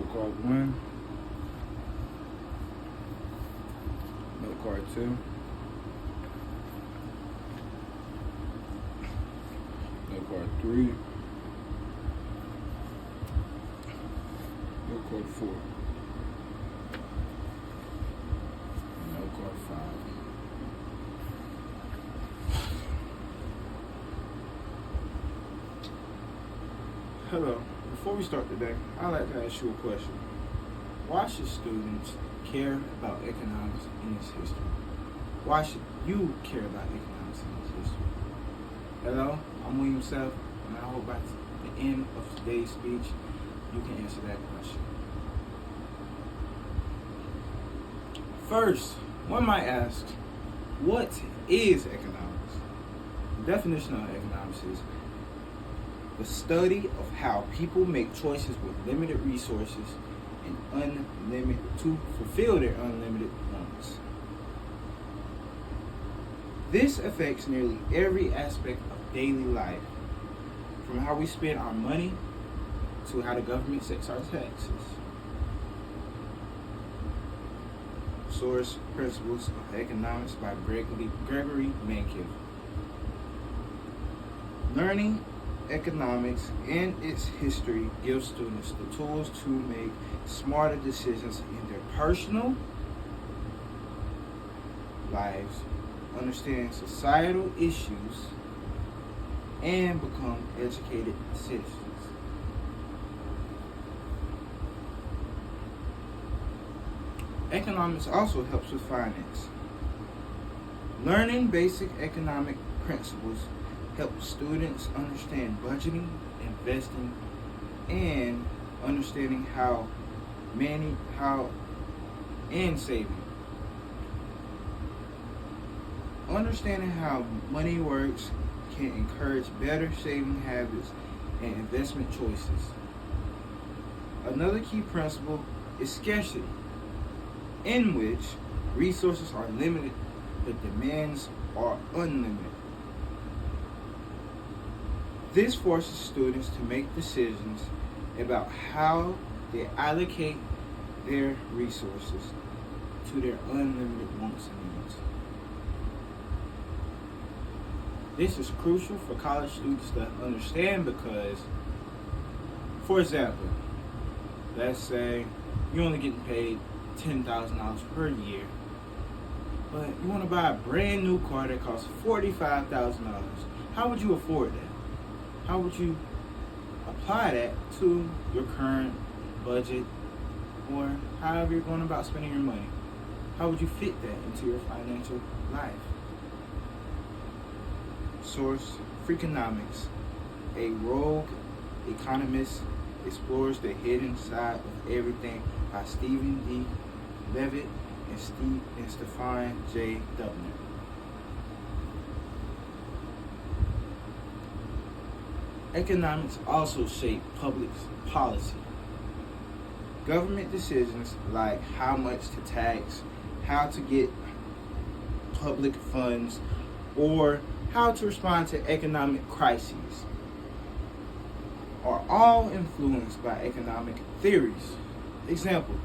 Note card 1. Note card 2. Note card 3. Note card 4. And note card 5. Hello. Before we start today, I'd like to ask you a question. Why should students care about economics in its history? Why should you care about economics in its history? Hello, I'm William Self, and I hope by the end of today's speech, you can answer that question. First, one might ask, what is economics? The definition of economics is the study of how people make choices with limited resources and to fulfill their unlimited wants. This affects nearly every aspect of daily life, from how we spend our money to how the government sets our taxes. Source: Principles of Economics by Gregory Mankiw. Learning economics and its history gives students the tools to make smarter decisions in their personal lives, understand societal issues, and become educated citizens. Economics also helps with finance. Learning basic economic principles help students understand budgeting, investing, and understanding and saving. Understanding how money works can encourage better saving habits and investment choices. Another key principle is scarcity, in which resources are limited but demands are unlimited. This forces students to make decisions about how they allocate their resources to their unlimited wants and needs. This is crucial for college students to understand because, for example, let's say you're only getting paid $10,000 per year, but you want to buy a brand new car that costs $45,000. How would you afford that? How would you apply that to your current budget or however you're going about spending your money? How would you fit that into your financial life? Source: Freakonomics. A rogue economist explores the hidden side of everything by Stephen D. Levitt and Stefan J. Dubner. Economics also shape public policy. Government decisions like how much to tax, how to get public funds, or how to respond to economic crises are all influenced by economic theories. Example: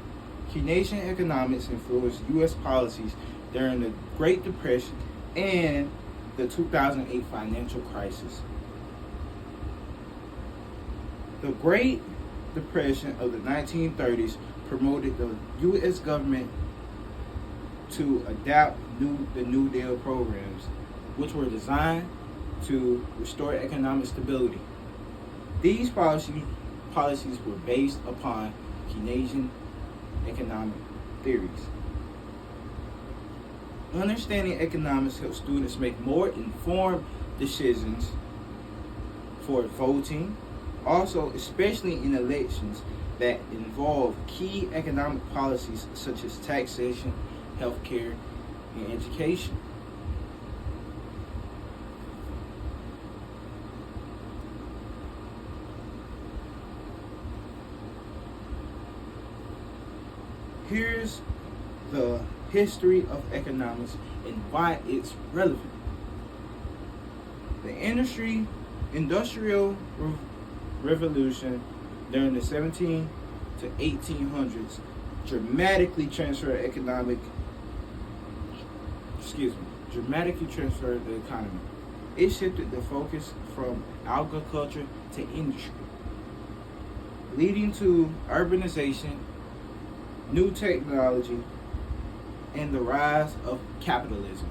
Keynesian economics influenced U.S. policies during the Great Depression and the 2008 financial crisis. The Great Depression of the 1930s promoted the U.S. government to adopt the New Deal programs, which were designed to restore economic stability. These policies were based upon Keynesian economic theories. Understanding economics helps students make more informed decisions for voting, also especially in elections that involve key economic policies such as taxation, healthcare, and education. Here's the history of economics and why it's relevant. The industrial revolution during the to 1800s dramatically transferred the economy. It shifted the focus from agriculture to industry, leading to urbanization, new technology, and the rise of capitalism.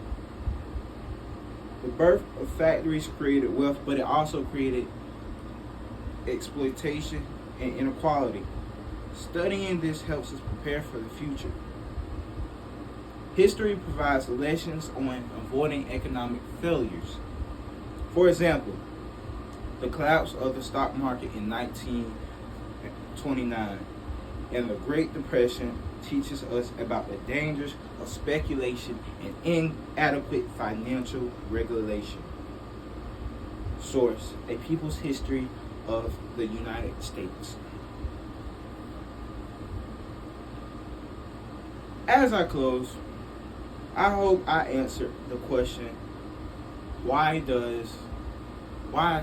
The birth of factories created wealth, but it also created exploitation and inequality. Studying this helps us prepare for the future. History provides lessons on avoiding economic failures. For example, the collapse of the stock market in 1929 and the Great Depression teaches us about the dangers of speculation and inadequate financial regulation. Source: A People's History of the United States. As I close, I hope I answered the question, why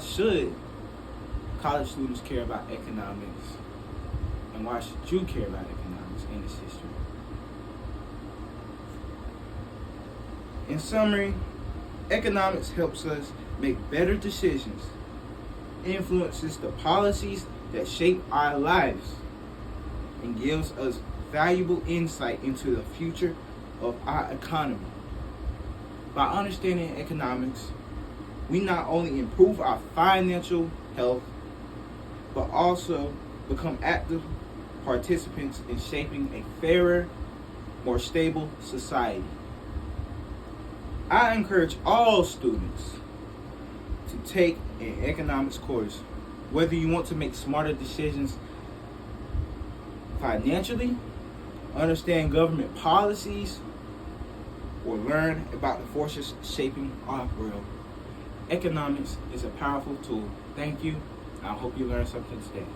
should college students care about economics, and why should you care about economics in this history? In summary, economics helps us make better decisions, influences the policies that shape our lives, and gives us valuable insight into the future of our economy. By understanding economics, we not only improve our financial health, but also become active participants in shaping a fairer, more stable society. I encourage all students to take an economics course, whether you want to make smarter decisions financially, understand government policies, or learn about the forces shaping our world. Economics is a powerful tool. Thank you. I hope you learned something today.